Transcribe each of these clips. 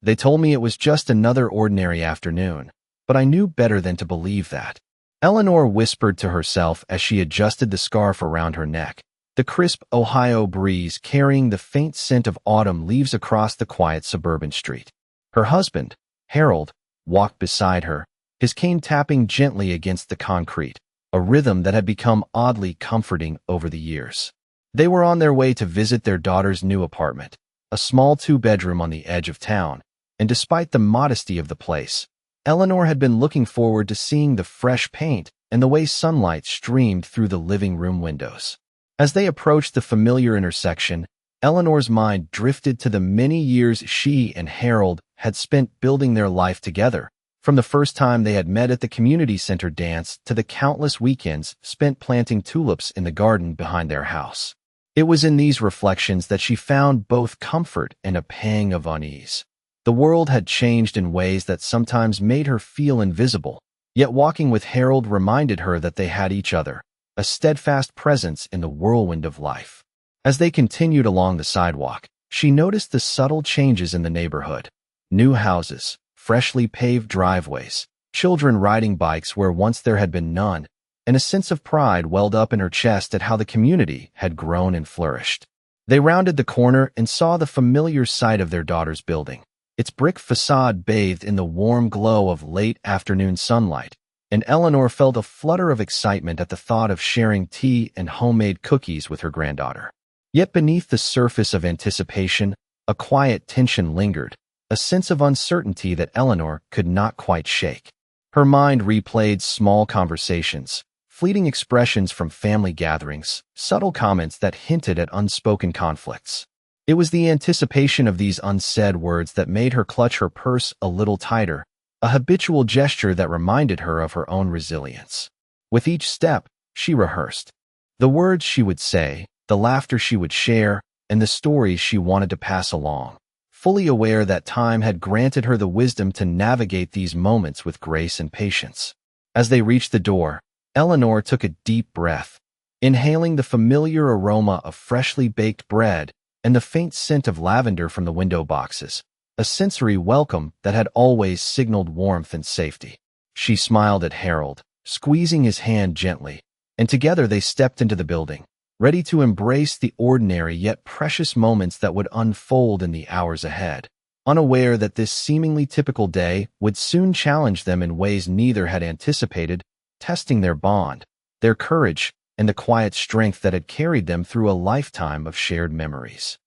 They told me it was just another ordinary afternoon, but I knew better than to believe that. Eleanor whispered to herself as she adjusted the scarf around her neck, the crisp Ohio breeze carrying the faint scent of autumn leaves across the quiet suburban street. Her husband, Harold, walked beside her, his cane tapping gently against the concrete, a rhythm that had become oddly comforting over the years. They were on their way to visit their daughter's new apartment, a small two-bedroom on the edge of town, and despite the modesty of the place, Eleanor had been looking forward to seeing the fresh paint and the way sunlight streamed through the living room windows. As they approached the familiar intersection, Eleanor's mind drifted to the many years she and Harold had spent building their life together, from the first time they had met at the community center dance to the countless weekends spent planting tulips in the garden behind their house. It was in these reflections that she found both comfort and a pang of unease. The world had changed in ways that sometimes made her feel invisible, yet walking with Harold reminded her that they had each other, a steadfast presence in the whirlwind of life. As they continued along the sidewalk, she noticed the subtle changes in the neighborhood. New houses, freshly paved driveways, children riding bikes where once there had been none, and a sense of pride welled up in her chest at how the community had grown and flourished. They rounded the corner and saw the familiar sight of their daughter's building, its brick facade bathed in the warm glow of late afternoon sunlight, and Eleanor felt a flutter of excitement at the thought of sharing tea and homemade cookies with her granddaughter. Yet beneath the surface of anticipation, a quiet tension lingered, a sense of uncertainty that Eleanor could not quite shake. Her mind replayed small conversations, fleeting expressions from family gatherings, subtle comments that hinted at unspoken conflicts. It was the anticipation of these unsaid words that made her clutch her purse a little tighter, a habitual gesture that reminded her of her own resilience. With each step, she rehearsed the words she would say, the laughter she would share, and the stories she wanted to pass along, fully aware that time had granted her the wisdom to navigate these moments with grace and patience. As they reached the door, Eleanor took a deep breath, inhaling the familiar aroma of freshly baked bread and the faint scent of lavender from the window boxes, a sensory welcome that had always signaled warmth and safety. She smiled at Harold, squeezing his hand gently, and together they stepped into the building, ready to embrace the ordinary yet precious moments that would unfold in the hours ahead, unaware that this seemingly typical day would soon challenge them in ways neither had anticipated, testing their bond, their courage, and the quiet strength that had carried them through a lifetime of shared memories.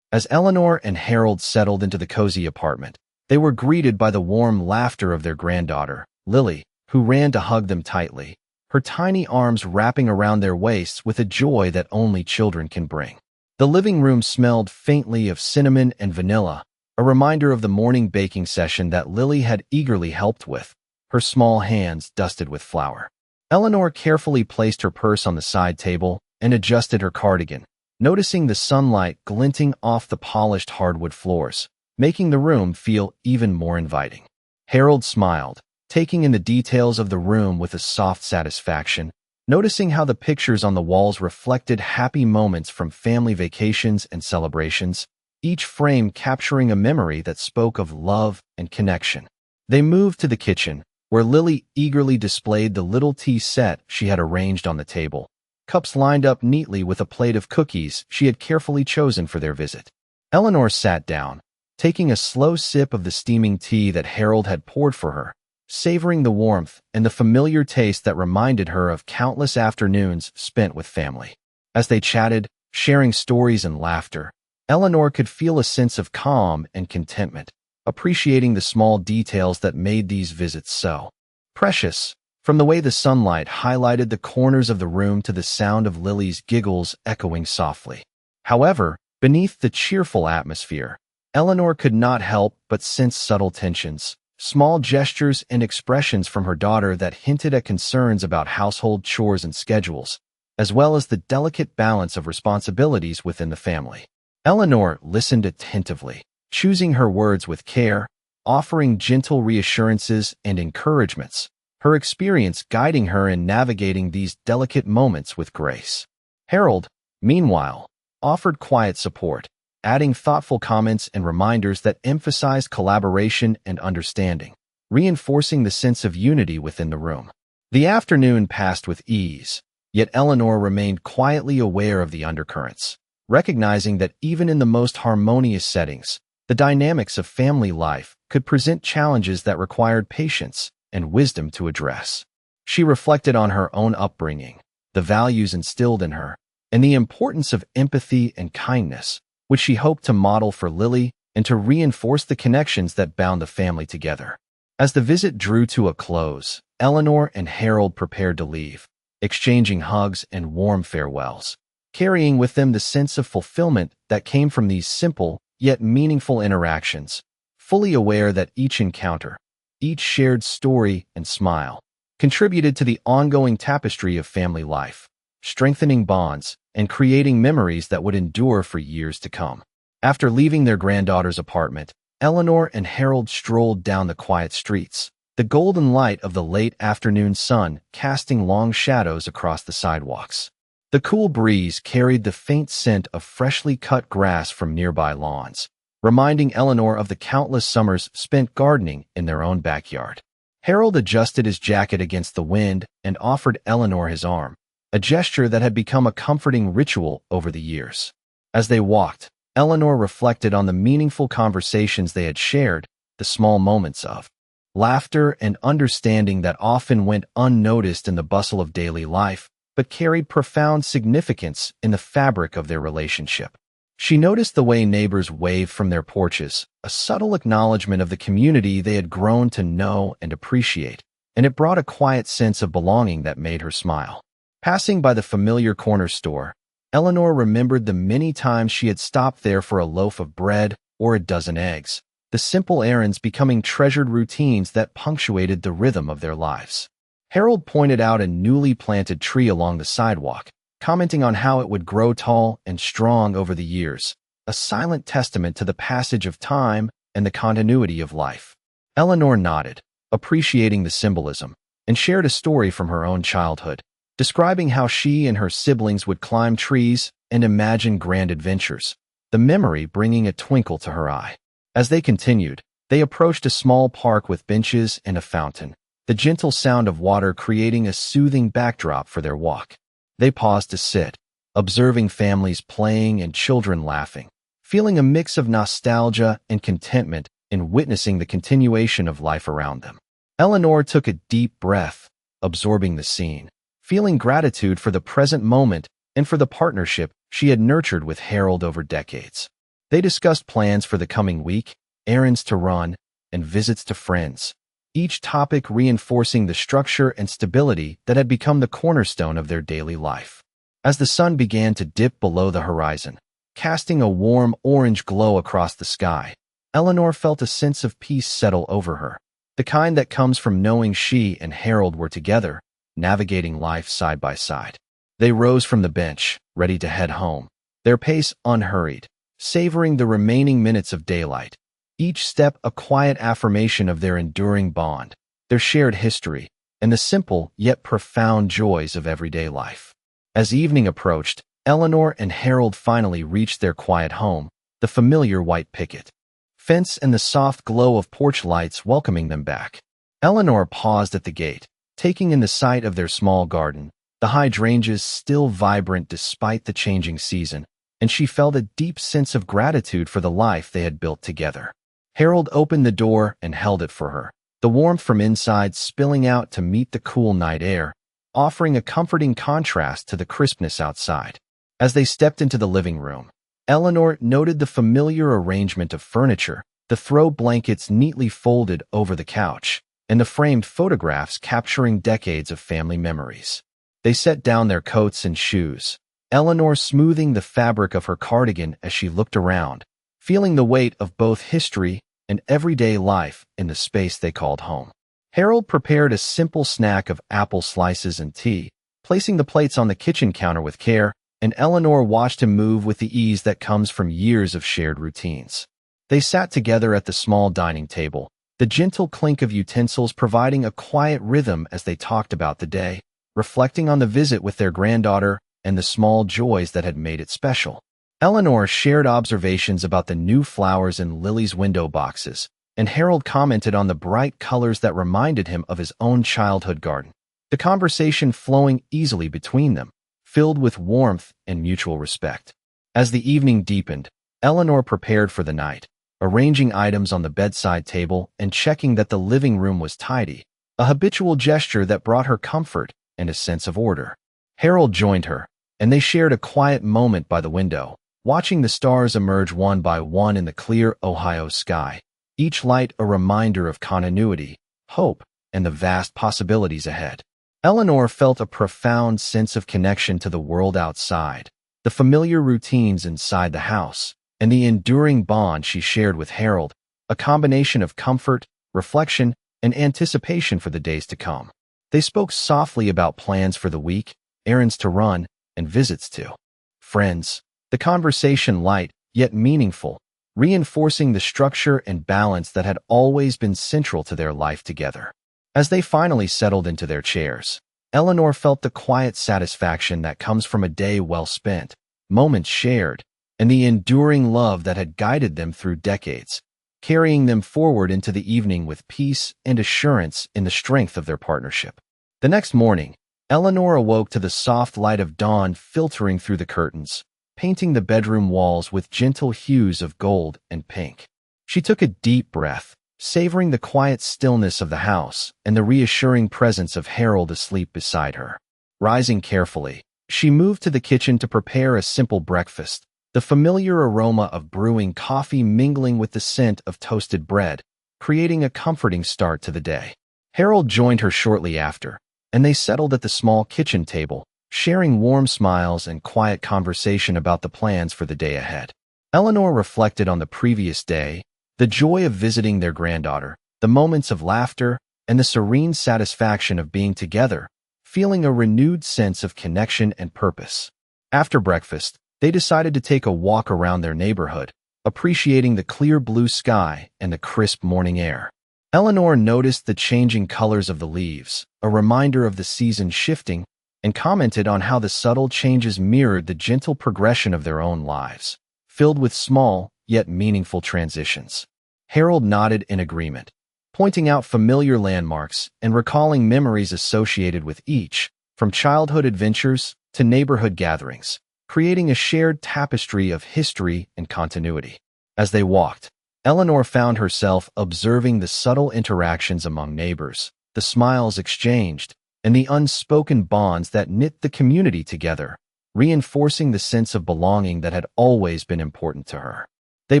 As Eleanor and Harold settled into the cozy apartment, they were greeted by the warm laughter of their granddaughter, Lily, who ran to hug them tightly, her tiny arms wrapping around their waists with a joy that only children can bring. The living room smelled faintly of cinnamon and vanilla, a reminder of the morning baking session that Lily had eagerly helped with, her small hands dusted with flour. Eleanor carefully placed her purse on the side table and adjusted her cardigan, noticing the sunlight glinting off the polished hardwood floors, making the room feel even more inviting. Harold smiled, taking in the details of the room with a soft satisfaction, noticing how the pictures on the walls reflected happy moments from family vacations and celebrations, each frame capturing a memory that spoke of love and connection. They moved to the kitchen, where Lily eagerly displayed the little tea set she had arranged on the table, cups lined up neatly with a plate of cookies she had carefully chosen for their visit. Eleanor sat down, taking a slow sip of the steaming tea that Harold had poured for her, savoring the warmth and the familiar taste that reminded her of countless afternoons spent with family. As they chatted, sharing stories and laughter, Eleanor could feel a sense of calm and contentment, appreciating the small details that made these visits so precious, from the way the sunlight highlighted the corners of the room to the sound of Lily's giggles echoing softly. However, beneath the cheerful atmosphere, Eleanor could not help but sense subtle tensions, small gestures and expressions from her daughter that hinted at concerns about household chores and schedules, as well as the delicate balance of responsibilities within the family. Eleanor listened attentively, choosing her words with care, offering gentle reassurances and encouragements, her experience guiding her in navigating these delicate moments with grace. Harold, meanwhile, offered quiet support, adding thoughtful comments and reminders that emphasized collaboration and understanding, reinforcing the sense of unity within the room. The afternoon passed with ease, yet Eleanor remained quietly aware of the undercurrents, recognizing that even in the most harmonious settings, the dynamics of family life could present challenges that required patience and wisdom to address. She reflected on her own upbringing, the values instilled in her, and the importance of empathy and kindness, which she hoped to model for Lily and to reinforce the connections that bound the family together. As the visit drew to a close, Eleanor and Harold prepared to leave, exchanging hugs and warm farewells, carrying with them the sense of fulfillment that came from these simple yet meaningful interactions, fully aware that each encounter, each shared story and smile, contributed to the ongoing tapestry of family life, strengthening bonds and creating memories that would endure for years to come. After leaving their granddaughter's apartment, Eleanor and Harold strolled down the quiet streets, the golden light of the late afternoon sun casting long shadows across the sidewalks. The cool breeze carried the faint scent of freshly cut grass from nearby lawns, reminding Eleanor of the countless summers spent gardening in their own backyard. Harold adjusted his jacket against the wind and offered Eleanor his arm, a gesture that had become a comforting ritual over the years. As they walked, Eleanor reflected on the meaningful conversations they had shared, the small moments of laughter and understanding that often went unnoticed in the bustle of daily life, but carried profound significance in the fabric of their relationship. She noticed the way neighbors waved from their porches, a subtle acknowledgement of the community they had grown to know and appreciate, and it brought a quiet sense of belonging that made her smile. Passing by the familiar corner store, Eleanor remembered the many times she had stopped there for a loaf of bread or a dozen eggs, the simple errands becoming treasured routines that punctuated the rhythm of their lives. Harold pointed out a newly planted tree along the sidewalk, commenting on how it would grow tall and strong over the years, a silent testament to the passage of time and the continuity of life. Eleanor nodded, appreciating the symbolism, and shared a story from her own childhood, describing how she and her siblings would climb trees and imagine grand adventures, the memory bringing a twinkle to her eye. As they continued, they approached a small park with benches and a fountain, the gentle sound of water creating a soothing backdrop for their walk. They paused to sit, observing families playing and children laughing, feeling a mix of nostalgia and contentment in witnessing the continuation of life around them. Eleanor took a deep breath, absorbing the scene, feeling gratitude for the present moment and for the partnership she had nurtured with Harold over decades. They discussed plans for the coming week, errands to run, and visits to friends, each topic reinforcing the structure and stability that had become the cornerstone of their daily life. As the sun began to dip below the horizon, casting a warm orange glow across the sky, Eleanor felt a sense of peace settle over her, the kind that comes from knowing she and Harold were together, navigating life side by side. They rose from the bench, ready to head home, their pace unhurried, savoring the remaining minutes of daylight, each step a quiet affirmation of their enduring bond, their shared history, and the simple yet profound joys of everyday life. As evening approached, Eleanor and Harold finally reached their quiet home, the familiar white picket fence and the soft glow of porch lights welcoming them back. Eleanor paused at the gate, taking in the sight of their small garden, the hydrangeas still vibrant despite the changing season, and she felt a deep sense of gratitude for the life they had built together. Harold opened the door and held it for her, the warmth from inside spilling out to meet the cool night air, offering a comforting contrast to the crispness outside. As they stepped into the living room, Eleanor noted the familiar arrangement of furniture, the throw blankets neatly folded over the couch, and the framed photographs capturing decades of family memories. They set down their coats and shoes, Eleanor smoothing the fabric of her cardigan as she looked around, feeling the weight of both history and everyday life in the space they called home. Harold prepared a simple snack of apple slices and tea, placing the plates on the kitchen counter with care, and Eleanor watched him move with the ease that comes from years of shared routines. They sat together at the small dining table, the gentle clink of utensils providing a quiet rhythm as they talked about the day, reflecting on the visit with their granddaughter and the small joys that had made it special. Eleanor shared observations about the new flowers in Lily's window boxes, and Harold commented on the bright colors that reminded him of his own childhood garden. The conversation flowing easily between them, filled with warmth and mutual respect. As the evening deepened, Eleanor prepared for the night, arranging items on the bedside table and checking that the living room was tidy, a habitual gesture that brought her comfort and a sense of order. Harold joined her, and they shared a quiet moment by the window, watching the stars emerge one by one in the clear Ohio sky, each light a reminder of continuity, hope, and the vast possibilities ahead. Eleanor felt a profound sense of connection to the world outside, the familiar routines inside the house, and the enduring bond she shared with Harold, a combination of comfort, reflection, and anticipation for the days to come. They spoke softly about plans for the week, errands to run, and visits to friends. The conversation light, yet meaningful, reinforcing the structure and balance that had always been central to their life together. As they finally settled into their chairs, Eleanor felt the quiet satisfaction that comes from a day well spent, moments shared, and the enduring love that had guided them through decades, carrying them forward into the evening with peace and assurance in the strength of their partnership. The next morning, Eleanor awoke to the soft light of dawn filtering through the curtains, painting the bedroom walls with gentle hues of gold and pink. She took a deep breath, savoring the quiet stillness of the house and the reassuring presence of Harold asleep beside her. Rising carefully, she moved to the kitchen to prepare a simple breakfast, the familiar aroma of brewing coffee mingling with the scent of toasted bread, creating a comforting start to the day. Harold joined her shortly after, and they settled at the small kitchen table, sharing warm smiles and quiet conversation about the plans for the day ahead. Eleanor reflected on the previous day, the joy of visiting their granddaughter, the moments of laughter, and the serene satisfaction of being together, feeling a renewed sense of connection and purpose. After breakfast, they decided to take a walk around their neighborhood, appreciating the clear blue sky and the crisp morning air. Eleanor noticed the changing colors of the leaves, a reminder of the season shifting, and commented on how the subtle changes mirrored the gentle progression of their own lives, filled with small, yet meaningful transitions. Harold nodded in agreement, pointing out familiar landmarks and recalling memories associated with each, from childhood adventures to neighborhood gatherings, creating a shared tapestry of history and continuity. As they walked, Eleanor found herself observing the subtle interactions among neighbors, the smiles exchanged, and the unspoken bonds that knit the community together, reinforcing the sense of belonging that had always been important to her. They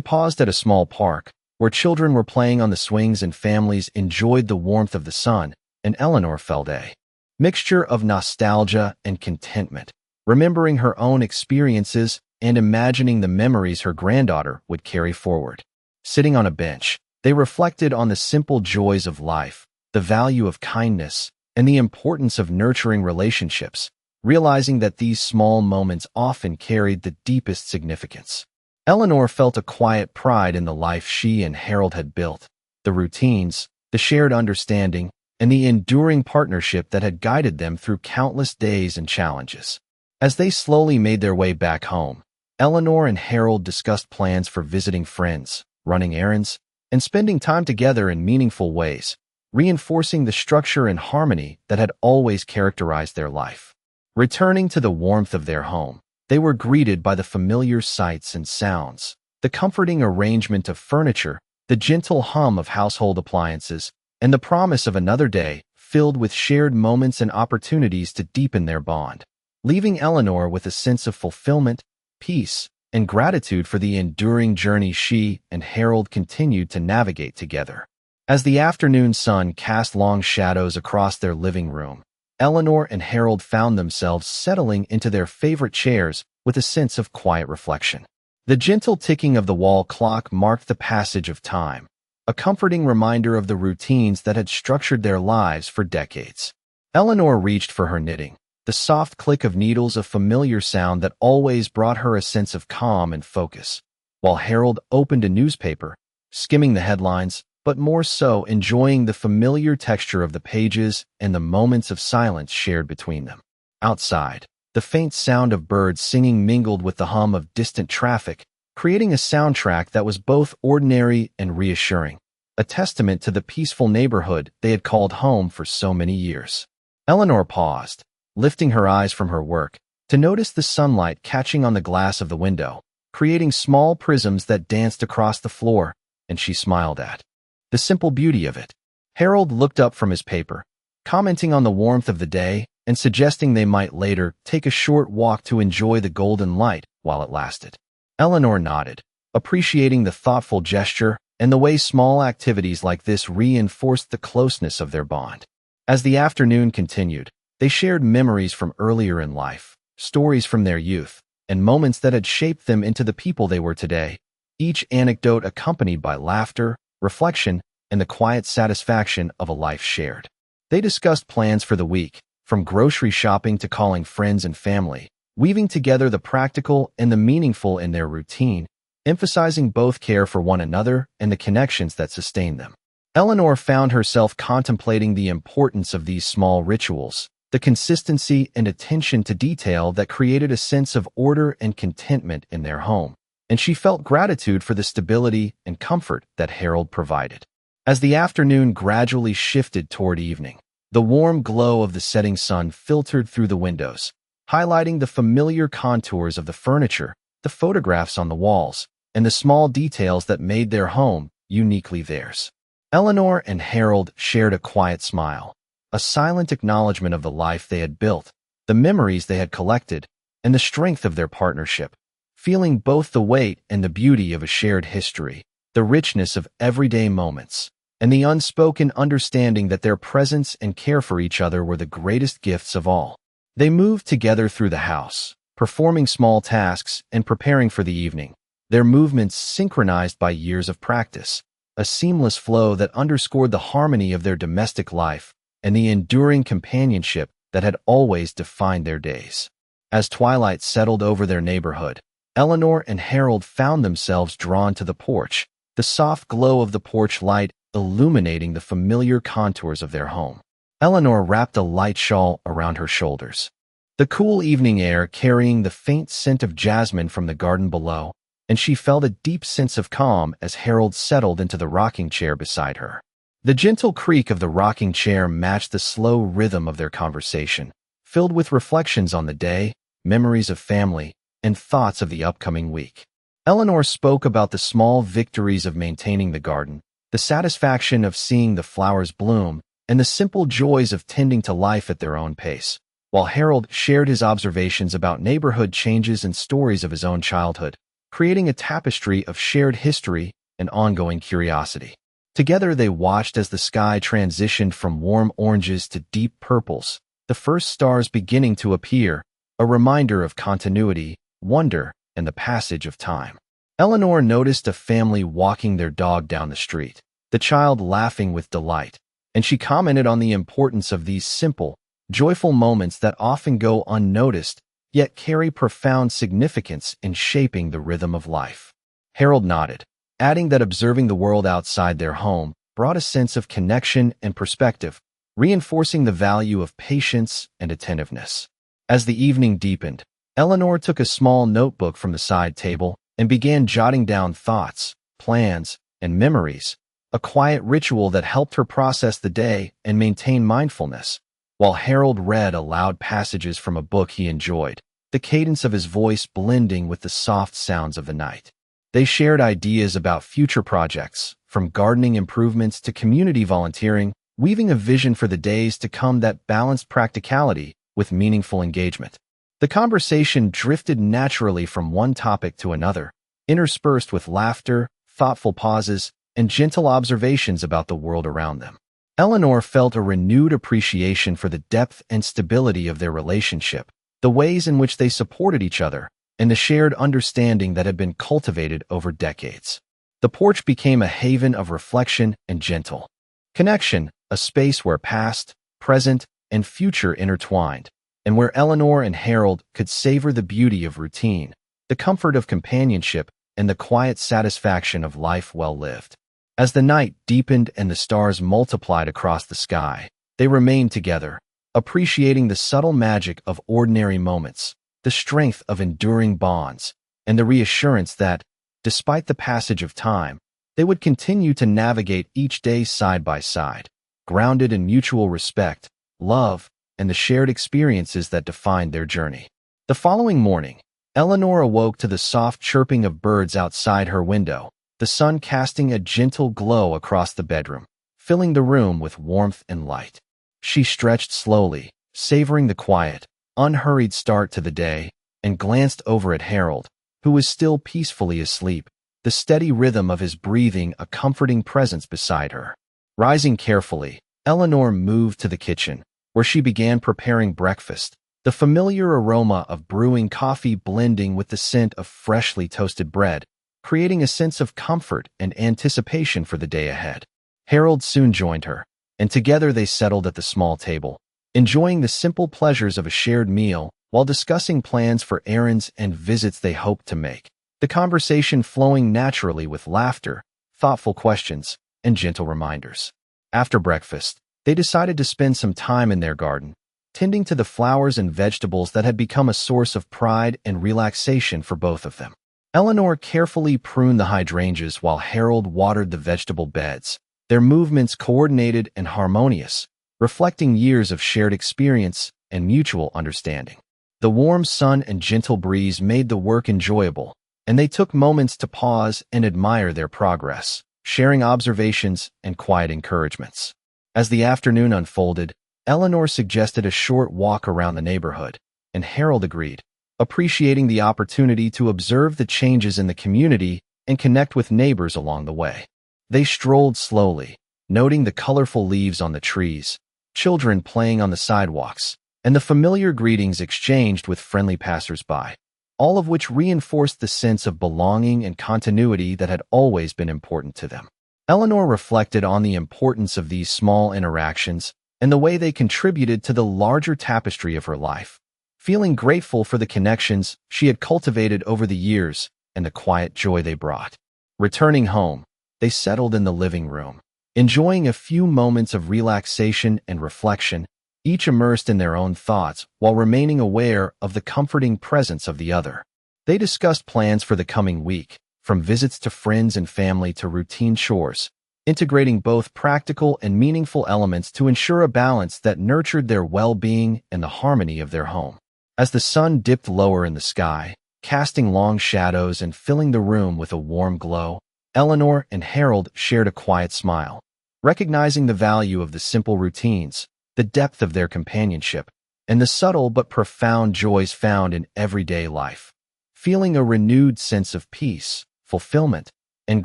paused at a small park, where children were playing on the swings and families enjoyed the warmth of the sun, and Eleanor felt a mixture of nostalgia and contentment, remembering her own experiences and imagining the memories her granddaughter would carry forward. Sitting on a bench, they reflected on the simple joys of life, the value of kindness, and the importance of nurturing relationships, realizing that these small moments often carried the deepest significance. Eleanor felt a quiet pride in the life she and Harold had built, the routines, the shared understanding, and the enduring partnership that had guided them through countless days and challenges. As they slowly made their way back home, Eleanor and Harold discussed plans for visiting friends, running errands, and spending time together in meaningful ways, reinforcing the structure and harmony that had always characterized their life. Returning to the warmth of their home, they were greeted by the familiar sights and sounds, the comforting arrangement of furniture, the gentle hum of household appliances, and the promise of another day filled with shared moments and opportunities to deepen their bond, leaving Eleanor with a sense of fulfillment, peace, and gratitude for the enduring journey she and Harold continued to navigate together. As the afternoon sun cast long shadows across their living room, Eleanor and Harold found themselves settling into their favorite chairs with a sense of quiet reflection. The gentle ticking of the wall clock marked the passage of time, a comforting reminder of the routines that had structured their lives for decades. Eleanor reached for her knitting, the soft click of needles a familiar sound that always brought her a sense of calm and focus, while Harold opened a newspaper, skimming the headlines, but more so enjoying the familiar texture of the pages and the moments of silence shared between them. Outside, The faint sound of birds singing mingled with the hum of distant traffic, creating a soundtrack that was both ordinary and reassuring, a testament to the peaceful neighborhood they had called home for so many years. Eleanor paused, lifting her eyes from her work, to notice the sunlight catching on the glass of the window, creating small prisms that danced across the floor, and she smiled at the simple beauty of it. Harold looked up from his paper, commenting on the warmth of the day and suggesting they might later take a short walk to enjoy the golden light while it lasted. Eleanor nodded, appreciating the thoughtful gesture and the way small activities like this reinforced the closeness of their bond. As the afternoon continued, they shared memories from earlier in life, stories from their youth, and moments that had shaped them into the people they were today, each anecdote accompanied by laughter, reflection, and the quiet satisfaction of a life shared. They discussed plans for the week, from grocery shopping to calling friends and family, weaving together the practical and the meaningful in their routine, emphasizing both care for one another and the connections that sustain them. Eleanor found herself contemplating the importance of these small rituals, the consistency and attention to detail that created a sense of order and contentment in their home, and she felt gratitude for the stability and comfort that Harold provided. As the afternoon gradually shifted toward evening, the warm glow of the setting sun filtered through the windows, highlighting the familiar contours of the furniture, the photographs on the walls, and the small details that made their home uniquely theirs. Eleanor and Harold shared a quiet smile, a silent acknowledgement of the life they had built, the memories they had collected, and the strength of their partnership, feeling both the weight and the beauty of a shared history, the richness of everyday moments, and the unspoken understanding that their presence and care for each other were the greatest gifts of all. They moved together through the house, performing small tasks and preparing for the evening, their movements synchronized by years of practice, a seamless flow that underscored the harmony of their domestic life and the enduring companionship that had always defined their days. As twilight settled over their neighborhood, Eleanor and Harold found themselves drawn to the porch, the soft glow of the porch light illuminating the familiar contours of their home. Eleanor wrapped a light shawl around her shoulders, the cool evening air carrying the faint scent of jasmine from the garden below, and she felt a deep sense of calm as Harold settled into the rocking chair beside her. The gentle creak of the rocking chair matched the slow rhythm of their conversation, filled with reflections on the day, memories of family, and thoughts of the upcoming week. Eleanor spoke about the small victories of maintaining the garden, the satisfaction of seeing the flowers bloom, and the simple joys of tending to life at their own pace, while Harold shared his observations about neighborhood changes and stories of his own childhood, creating a tapestry of shared history and ongoing curiosity. Together they watched as the sky transitioned from warm oranges to deep purples, the first stars beginning to appear, a reminder of continuity, wonder, and the passage of time. Eleanor noticed a family walking their dog down the street, the child laughing with delight, and she commented on the importance of these simple, joyful moments that often go unnoticed, yet carry profound significance in shaping the rhythm of life. Harold nodded, adding that observing the world outside their home brought a sense of connection and perspective, reinforcing the value of patience and attentiveness. As the evening deepened, Eleanor took a small notebook from the side table and began jotting down thoughts, plans, and memories, a quiet ritual that helped her process the day and maintain mindfulness, while Harold read aloud passages from a book he enjoyed, the cadence of his voice blending with the soft sounds of the night. They shared ideas about future projects, from gardening improvements to community volunteering, weaving a vision for the days to come that balanced practicality with meaningful engagement. The conversation drifted naturally from one topic to another, interspersed with laughter, thoughtful pauses, and gentle observations about the world around them. Eleanor felt a renewed appreciation for the depth and stability of their relationship, the ways in which they supported each other, and the shared understanding that had been cultivated over decades. The porch became a haven of reflection and gentle connection, a space where past, present, and future intertwined, and where Eleanor and Harold could savor the beauty of routine, the comfort of companionship, and the quiet satisfaction of life well lived. As the night deepened and the stars multiplied across the sky, they remained together, appreciating the subtle magic of ordinary moments, the strength of enduring bonds, and the reassurance that, despite the passage of time, they would continue to navigate each day side by side, grounded in mutual respect, love, and the shared experiences that defined their journey. The following morning, Eleanor awoke to the soft chirping of birds outside her window, the sun casting a gentle glow across the bedroom, filling the room with warmth and light. She stretched slowly, savoring the quiet, unhurried start to the day, and glanced over at Harold, who was still peacefully asleep, the steady rhythm of his breathing a comforting presence beside her. Rising carefully, Eleanor moved to the kitchen, where she began preparing breakfast, the familiar aroma of brewing coffee blending with the scent of freshly toasted bread, creating a sense of comfort and anticipation for the day ahead. Harold soon joined her, and together they settled at the small table, enjoying the simple pleasures of a shared meal while discussing plans for errands and visits they hoped to make, the conversation flowing naturally with laughter, thoughtful questions, and gentle reminders. After breakfast, they decided to spend some time in their garden, tending to the flowers and vegetables that had become a source of pride and relaxation for both of them. Eleanor carefully pruned the hydrangeas while Harold watered the vegetable beds, their movements coordinated and harmonious, reflecting years of shared experience and mutual understanding. The warm sun and gentle breeze made the work enjoyable, and they took moments to pause and admire their progress, sharing observations and quiet encouragements. As the afternoon unfolded, Eleanor suggested a short walk around the neighborhood, and Harold agreed, appreciating the opportunity to observe the changes in the community and connect with neighbors along the way. They strolled slowly, noting the colorful leaves on the trees, children playing on the sidewalks, and the familiar greetings exchanged with friendly passers-by, all of which reinforced the sense of belonging and continuity that had always been important to them. Eleanor reflected on the importance of these small interactions and the way they contributed to the larger tapestry of her life, feeling grateful for the connections she had cultivated over the years and the quiet joy they brought. Returning home, they settled in the living room, enjoying a few moments of relaxation and reflection, each immersed in their own thoughts while remaining aware of the comforting presence of the other. They discussed plans for the coming week, from visits to friends and family to routine chores, integrating both practical and meaningful elements to ensure a balance that nurtured their well-being and the harmony of their home. As the sun dipped lower in the sky, casting long shadows and filling the room with a warm glow, Eleanor and Harold shared a quiet smile, recognizing the value of the simple routines, the depth of their companionship, and the subtle but profound joys found in everyday life. Feeling a renewed sense of peace, fulfillment, and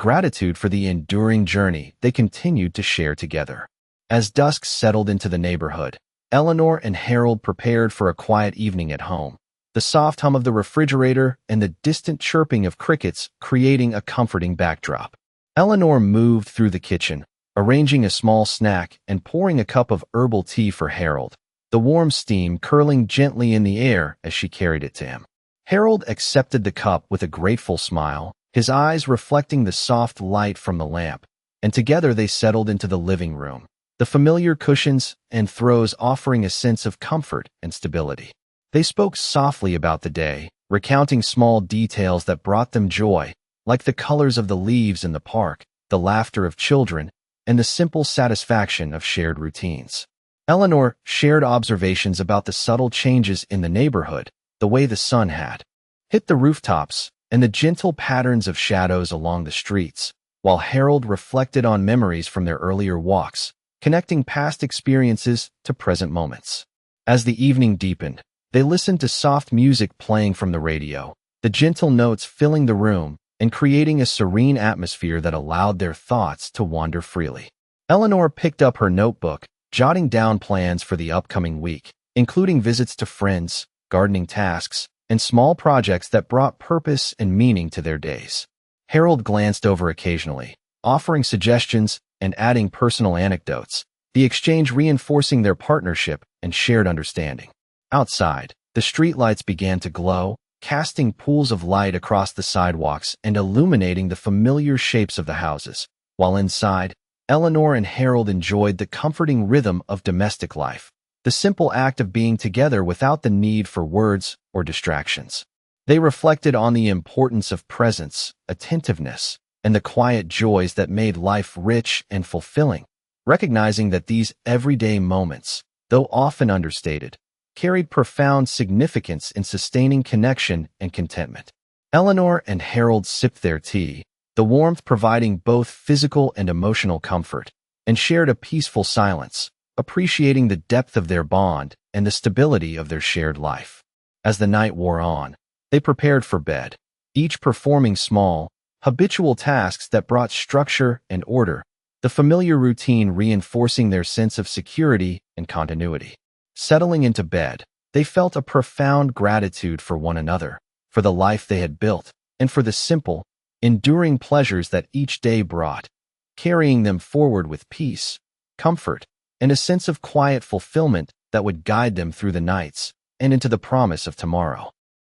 gratitude for the enduring journey they continued to share together. As dusk settled into the neighborhood, Eleanor and Harold prepared for a quiet evening at home, the soft hum of the refrigerator and the distant chirping of crickets creating a comforting backdrop. Eleanor moved through the kitchen, arranging a small snack and pouring a cup of herbal tea for Harold, the warm steam curling gently in the air as she carried it to him. Harold accepted the cup with a grateful smile, his eyes reflecting the soft light from the lamp, and together they settled into the living room, the familiar cushions and throws offering a sense of comfort and stability. They spoke softly about the day, recounting small details that brought them joy, like the colors of the leaves in the park, the laughter of children, and the simple satisfaction of shared routines. Eleanor shared observations about the subtle changes in the neighborhood, the way the sun had hit the rooftops, and the gentle patterns of shadows along the streets, while Harold reflected on memories from their earlier walks, connecting past experiences to present moments. As the evening deepened, they listened to soft music playing from the radio, the gentle notes filling the room and creating a serene atmosphere that allowed their thoughts to wander freely. Eleanor picked up her notebook, jotting down plans for the upcoming week, including visits to friends, gardening tasks, and small projects that brought purpose and meaning to their days. Harold glanced over occasionally, offering suggestions and adding personal anecdotes, the exchange reinforcing their partnership and shared understanding. Outside, the streetlights began to glow, casting pools of light across the sidewalks and illuminating the familiar shapes of the houses, while inside, Eleanor and Harold enjoyed the comforting rhythm of domestic life, the simple act of being together without the need for words or distractions. They reflected on the importance of presence, attentiveness, and the quiet joys that made life rich and fulfilling, recognizing that these everyday moments, though often understated, carried profound significance in sustaining connection and contentment. Eleanor and Harold sipped their tea, the warmth providing both physical and emotional comfort, and shared a peaceful silence, appreciating the depth of their bond and the stability of their shared life. As the night wore on, they prepared for bed, each performing small, habitual tasks that brought structure and order, the familiar routine reinforcing their sense of security and continuity. Settling into bed, they felt a profound gratitude for one another, for the life they had built, and for the simple, enduring pleasures that each day brought, carrying them forward with peace, comfort, and a sense of quiet fulfillment that would guide them through the nights and into the promise of tomorrow.